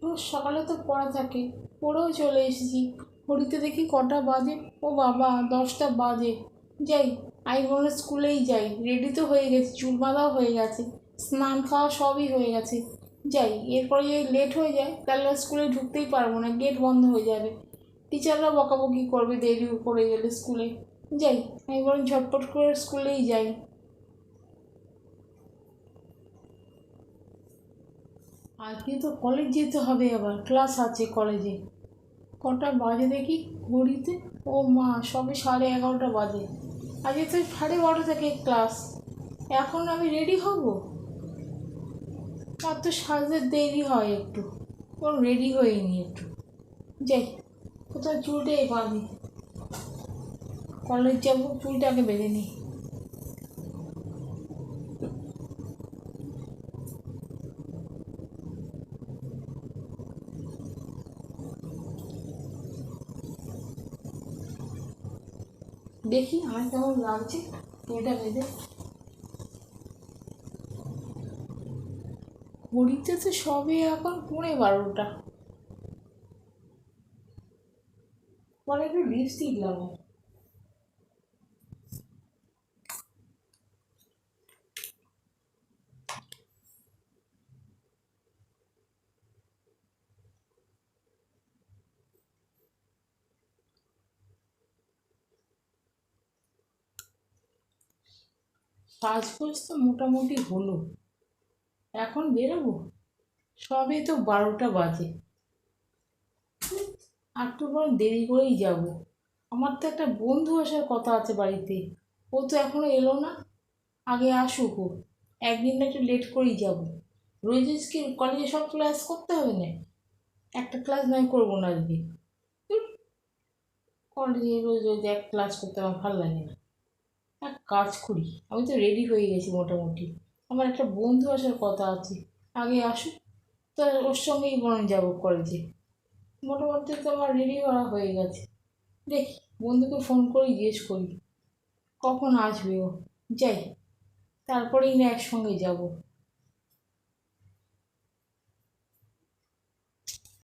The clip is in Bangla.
রোজ সকালে তো পড়া থাকে, পড়েও চলে এসেছি। ঘড়িতে দেখি কটা বাজে, ও বাবা 10টা বাজে। যাই, আমি বলে স্কুলেই যাই। রেডি তো হয়ে গেছি, চুল বাঁধাও হয়ে গেছে, স্নান খাওয়া সবই হয়ে গেছে। যাই, এরপরে যদি লেট হয়ে যায় তাহলে স্কুলে ঢুকতেই পারবো না, গেট বন্ধ হয়ে যাবে। টিচাররা বকাবকি করবে দেরি করে গেলে স্কুলে। যাই, আমি বরং ঝটপট করে স্কুলেই যাই। আজকে তো কলেজ যেতে হবে, আবার ক্লাস আছে কলেজে। কটা বাজে দেখি ঘড়িতে, ও মা সবে 11:30 বাজে। আজকে তো 12:30 থেকে ক্লাস, এখন আমি রেডি হব? আর তো সাজতে দেরি হয় একটু, ওর রেডি হয়নি একটু। যাই, কোথাও চুলটাই বাঁধি, কলেজ যাবো, চুলটাকে বেঁধে নিই। দেখি আমার কেমন লাগছে চুলটা বেঁধে। ঘড়িতে তো সবে এখন 12:30। পরে একটু লিপস্টিক লাগাই। সাজগোজ তো মোটামুটি হলো, এখন বেরোবো? সবে তো 12টা বাজে, আর একটু বরং দেরি করেই যাব। আমার তো একটা বন্ধু আসার কথা আছে বাড়িতে, ও তো এখনো এলো না। আগে আসুক ও, একদিন না একটু লেট করেই যাব। রোজ রোজ কি কলেজে সব ক্লাস করতে হবে না? একটা ক্লাস নয় করবো না আজকে। ধুর, কলেজে রোজ রোজ এক ক্লাস করতে আমার ভালো লাগে না। এক কাজ করি, আমি তো রেডি হয়ে গেছি মোটামুটি। আমার একটা বন্ধু আসার কথা আছে, আগে আসুক, তো ওর সঙ্গেই বরং যাবো কলেজে। মোটামুটি তো আমার রেডি করা হয়ে গেছে। দেখি, বন্ধুকে ফোন করে জিজ্ঞেস করি কখন আসবে ও। যাই, তারপরেই না একসঙ্গে যাব।